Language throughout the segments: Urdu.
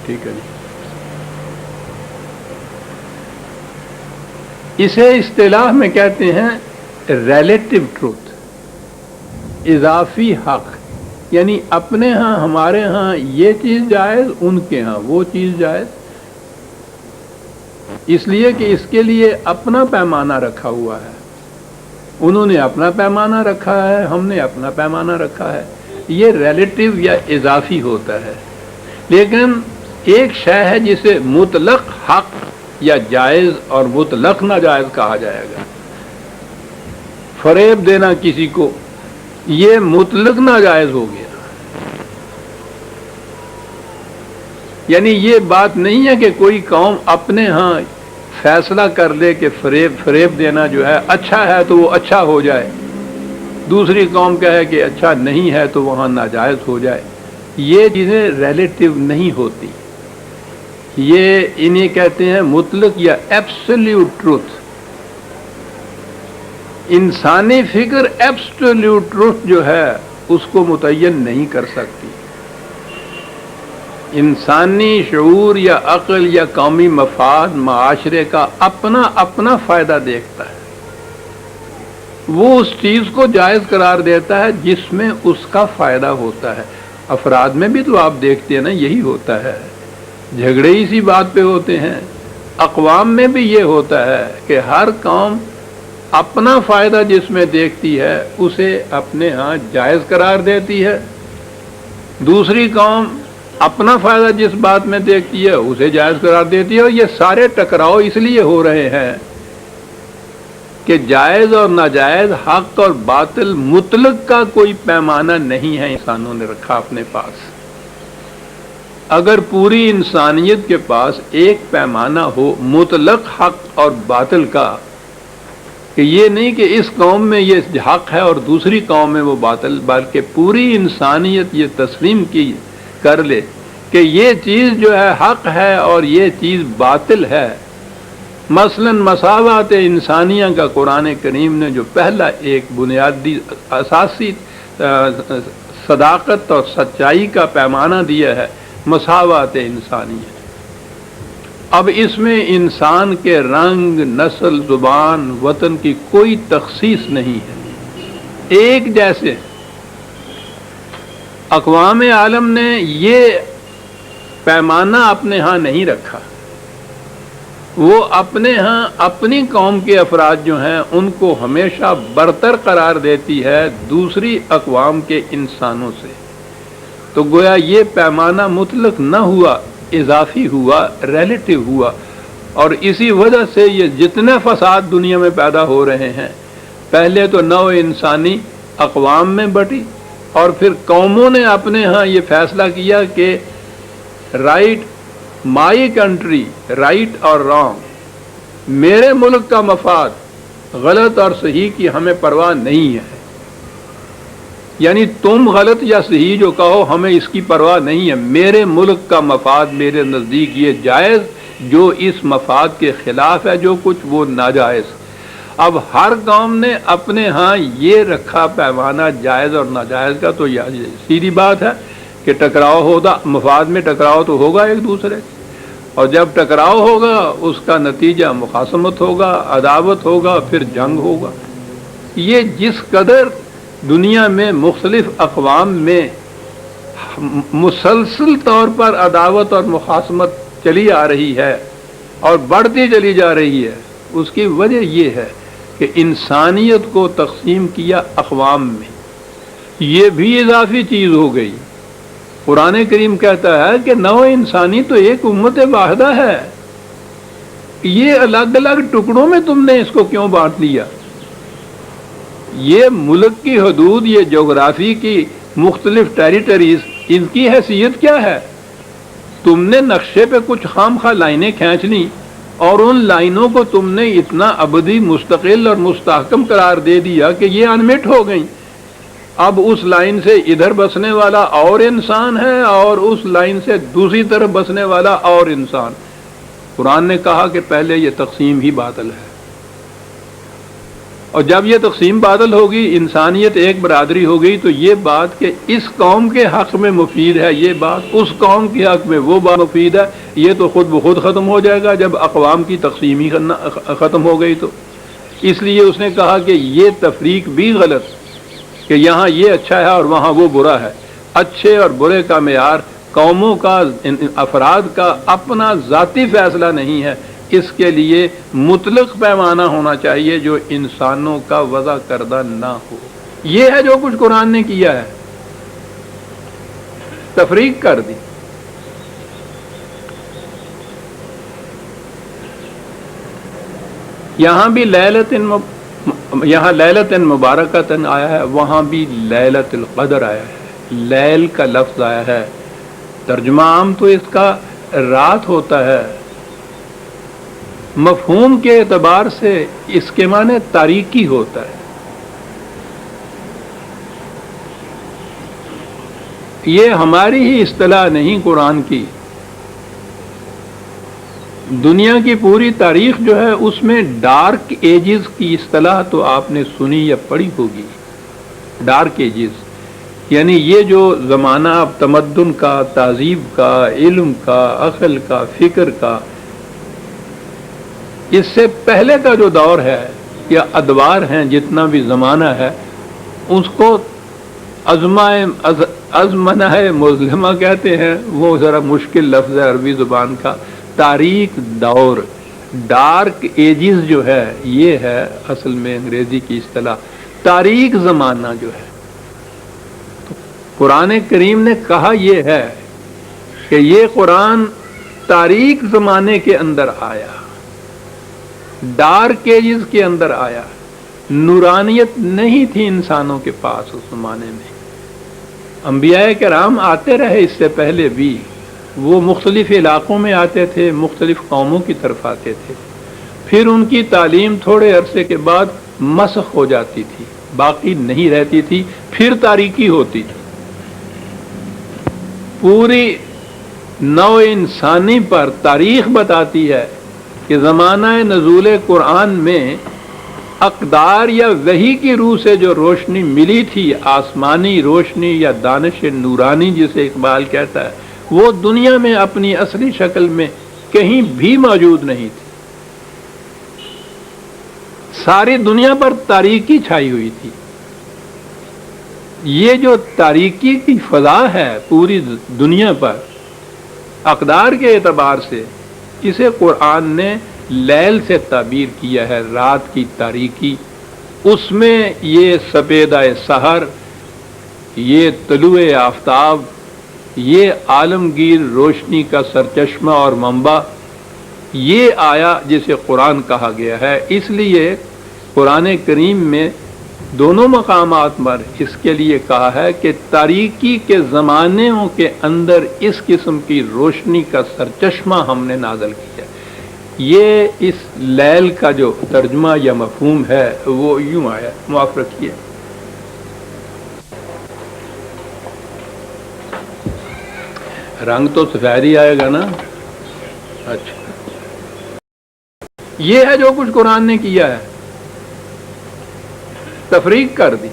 ٹھیک ہے جی. اسے اصطلاح میں کہتے ہیں ریلیٹو ٹروتھ، اضافی حق. یعنی اپنے ہاں ہمارے ہاں یہ چیز جائز، ان کے ہاں وہ چیز جائز، اس لیے کہ اس کے لیے اپنا پیمانہ رکھا ہوا ہے. انہوں نے اپنا پیمانہ رکھا ہے، ہم نے اپنا پیمانہ رکھا ہے. یہ ریلیٹو یا اضافی ہوتا ہے. لیکن ایک شے ہے جسے مطلق حق یا جائز اور مطلق ناجائز کہا جائے گا. فریب دینا کسی کو، یہ مطلق ناجائز ہو گیا. یعنی یہ بات نہیں ہے کہ کوئی قوم اپنے ہاں فیصلہ کر لے کہ فریب دینا جو ہے اچھا ہے تو وہ اچھا ہو جائے، دوسری قوم کہے کہ اچھا نہیں ہے تو وہاں ناجائز ہو جائے. یہ چیزیں ریلیٹو نہیں ہوتی. یہ انہیں کہتے ہیں مطلق یا ایبسلیوٹ ٹروتھ. انسانی فکر ایبسلیوٹ ٹروتھ جو ہے اس کو متعین نہیں کر سکتی. انسانی شعور یا عقل یا قومی مفاد معاشرے کا اپنا اپنا فائدہ دیکھتا ہے. وہ اس چیز کو جائز قرار دیتا ہے جس میں اس کا فائدہ ہوتا ہے. افراد میں بھی تو آپ دیکھتے ہیں نا، یہی ہوتا ہے. جھگڑے اسی بات پہ ہوتے ہیں. اقوام میں بھی یہ ہوتا ہے کہ ہر قوم اپنا فائدہ جس میں دیکھتی ہے اسے اپنے ہاں جائز قرار دیتی ہے، دوسری قوم اپنا فائدہ جس بات میں دیکھتی ہے اسے جائز قرار دیتی ہے. اور یہ سارے ٹکراؤ اس لیے ہو رہے ہیں کہ جائز اور ناجائز، حق اور باطل مطلق کا کوئی پیمانہ نہیں ہے انسانوں نے رکھا اپنے پاس. اگر پوری انسانیت کے پاس ایک پیمانہ ہو مطلق حق اور باطل کا، کہ یہ نہیں کہ اس قوم میں یہ حق ہے اور دوسری قوم میں وہ باطل، بلکہ پوری انسانیت یہ تسلیم کی کر لے کہ یہ چیز جو ہے حق ہے اور یہ چیز باطل ہے. مثلا مساوات انسانیہ کا قرآن کریم نے جو پہلا ایک بنیادی اساسی صداقت اور سچائی کا پیمانہ دیا ہے، مساوات انسانیہ. اب اس میں انسان کے رنگ، نسل، زبان، وطن کی کوئی تخصیص نہیں ہے، ایک جیسے. اقوام عالم نے یہ پیمانہ اپنے ہاں نہیں رکھا. وہ اپنے ہاں اپنی قوم کے افراد جو ہیں ان کو ہمیشہ برتر قرار دیتی ہے دوسری اقوام کے انسانوں سے. تو گویا یہ پیمانہ مطلق نہ ہوا، اضافی ہوا، ریلیٹو ہوا. اور اسی وجہ سے یہ جتنے فساد دنیا میں پیدا ہو رہے ہیں، پہلے تو نوع انسانی اقوام میں بٹی اور پھر قوموں نے اپنے ہاں یہ فیصلہ کیا کہ رائٹ مائی کنٹری، رائٹ اور رانگ، میرے ملک کا مفاد، غلط اور صحیح کی ہمیں پرواہ نہیں ہے. یعنی تم غلط یا صحیح جو کہو ہمیں اس کی پرواہ نہیں ہے، میرے ملک کا مفاد میرے نزدیک یہ جائز، جو اس مفاد کے خلاف ہے جو کچھ وہ ناجائز. اب ہر قوم نے اپنے ہاں یہ رکھا پیمانہ جائز اور ناجائز کا. تو یہ سیدھی بات ہے کہ ٹکراؤ ہوگا، مفاد میں ٹکراؤ تو ہوگا ایک دوسرے، اور جب ٹکراؤ ہوگا اس کا نتیجہ مخاصمت ہوگا، عداوت ہوگا، پھر جنگ ہوگا. یہ جس قدر دنیا میں مختلف اقوام میں مسلسل طور پر عداوت اور مخاصمت چلی آ رہی ہے اور بڑھتی چلی جا رہی ہے، اس کی وجہ یہ ہے کہ انسانیت کو تقسیم کیا اقوام میں. یہ بھی اضافی چیز ہو گئی. قرآن کریم کہتا ہے کہ نوع انسانی تو ایک امت واحدہ ہے، یہ الگ الگ ٹکڑوں میں تم نے اس کو کیوں بانٹ لیا؟ یہ ملک کی حدود، یہ جغرافی کی مختلف ٹیریٹریز، ان کی حیثیت کیا ہے؟ تم نے نقشے پہ کچھ خام خواہ لائنیں کھینچ لیں اور ان لائنوں کو تم نے اتنا ابدی مستقل اور مستحکم قرار دے دیا کہ یہ انمٹ ہو گئیں. اب اس لائن سے ادھر بسنے والا اور انسان ہے اور اس لائن سے دوسری طرف بسنے والا اور انسان. قرآن نے کہا کہ پہلے یہ تقسیم ہی باطل ہے. اور جب یہ تقسیم بادل ہوگی، انسانیت ایک برادری ہو گئی، تو یہ بات کہ اس قوم کے حق میں مفید ہے، یہ بات اس قوم کے حق میں وہ بات مفید ہے، یہ تو خود بخود ختم ہو جائے گا جب اقوام کی تقسیم ہی ختم ہو گئی۔ تو اس لیے اس نے کہا کہ یہ تفریق بھی غلط، کہ یہاں یہ اچھا ہے اور وہاں وہ برا ہے۔ اچھے اور برے کا معیار قوموں کا، افراد کا اپنا ذاتی فیصلہ نہیں ہے، اس کے لیے مطلق پیمانہ ہونا چاہیے جو انسانوں کا وضع کردہ نہ ہو۔ یہ ہے جو کچھ قرآن نے کیا ہے، تفریق کر دی۔ یہاں بھی یہاں لیلۃ مبارکۃ آیا ہے، وہاں بھی لیلۃ القدر آیا ہے، لیل کا لفظ آیا ہے۔ ترجمہ عام تو اس کا رات ہوتا ہے، مفہوم کے اعتبار سے اس کے معنی تاریکی ہوتا ہے۔ یہ ہماری ہی اصطلاح نہیں قرآن کی، دنیا کی پوری تاریخ جو ہے اس میں ڈارک ایجز کی اصطلاح تو آپ نے سنی یا پڑھی ہوگی۔ ڈارک ایجز یعنی یہ جو زمانہ اب تمدن کا، تہذیب کا، علم کا، عقل کا، فکر کا، اس سے پہلے کا جو دور ہے یا ادوار ہیں، جتنا بھی زمانہ ہے، اس کو ازمنہ مظلمہ کہتے ہیں۔ وہ ذرا مشکل لفظ ہے عربی زبان کا۔ تاریک دور، ڈارک ایجز جو ہے، یہ ہے اصل میں انگریزی کی اصطلاح، تاریک زمانہ جو ہے۔ قرآن کریم نے کہا یہ ہے کہ یہ قرآن تاریک زمانے کے اندر آیا، ڈارک ایجز کے اندر آیا۔ نورانیت نہیں تھی انسانوں کے پاس اس زمانے میں۔ انبیاء کرام آتے رہے اس سے پہلے بھی، وہ مختلف علاقوں میں آتے تھے، مختلف قوموں کی طرف آتے تھے، پھر ان کی تعلیم تھوڑے عرصے کے بعد مسخ ہو جاتی تھی، باقی نہیں رہتی تھی، پھر تاریکی ہوتی تھی۔ پوری نوع انسانی پر تاریخ بتاتی ہے کہ زمانہ نزول قرآن میں اقدار یا وحی کی روح سے جو روشنی ملی تھی، آسمانی روشنی یا دانش نورانی جسے اقبال کہتا ہے، وہ دنیا میں اپنی اصلی شکل میں کہیں بھی موجود نہیں تھی۔ ساری دنیا پر تاریکی چھائی ہوئی تھی۔ یہ جو تاریکی کی فضا ہے پوری دنیا پر اقدار کے اعتبار سے، اسے قرآن نے لیل سے تعبیر کیا ہے، رات کی تاریکی۔ اس میں یہ سپیدہ سحر، یہ طلوع آفتاب، یہ عالمگیر روشنی کا سرچشمہ اور منبع، یہ آیا جسے قرآن کہا گیا ہے۔ اس لیے قرآن کریم میں دونوں مقامات پر اس کے لیے کہا ہے کہ تاریکی کے زمانوں کے اندر اس قسم کی روشنی کا سرچشمہ ہم نے نازل کیا۔ یہ اس لیل کا جو ترجمہ یا مفہوم ہے وہ یوں آیا، معاف رکھیے۔ رنگ تو سفید ہی آئے گا نا؟ اچھا، یہ ہے جو کچھ قرآن نے کیا ہے، تفریق کر دی۔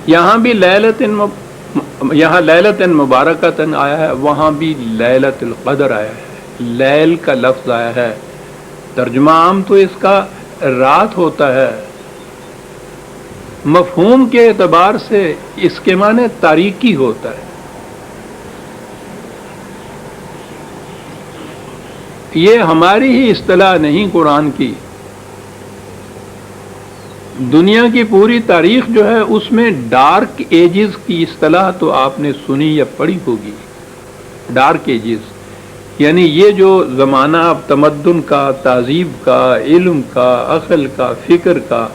یہاں بھی یہاں لیلۃ مبارکۃ آیا ہے، وہاں بھی لیلۃ القدر آیا ہے، لیل کا لفظ آیا ہے۔ ترجمہ عام تو اس کا رات ہوتا ہے، مفہوم کے اعتبار سے اس کے معنی تاریکی ہوتا ہے۔ یہ ہماری ہی اصطلاح نہیں قرآن کی، دنیا کی پوری تاریخ جو ہے اس میں ڈارک ایجز کی اصطلاح تو آپ نے سنی یا پڑھی ہوگی۔ ڈارک ایجز یعنی یہ جو زمانہ اب تمدن کا، تہذیب کا، علم کا، عقل کا، فکر کا،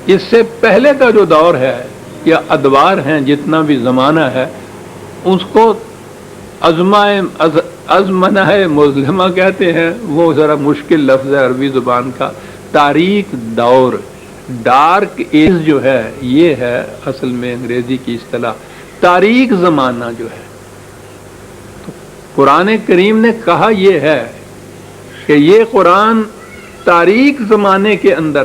اس سے پہلے کا جو دور ہے یا ادوار ہیں، جتنا بھی زمانہ ہے، اس کو ازمنہ مظلمہ کہتے ہیں۔ وہ ذرا مشکل لفظ ہے عربی زبان کا۔ تاریک دور، ڈارک ایج جو ہے، یہ ہے اصل میں انگریزی کی اصطلاح، تاریک زمانہ جو ہے۔ قرآن کریم نے کہا یہ ہے کہ یہ قرآن تاریک زمانے کے اندر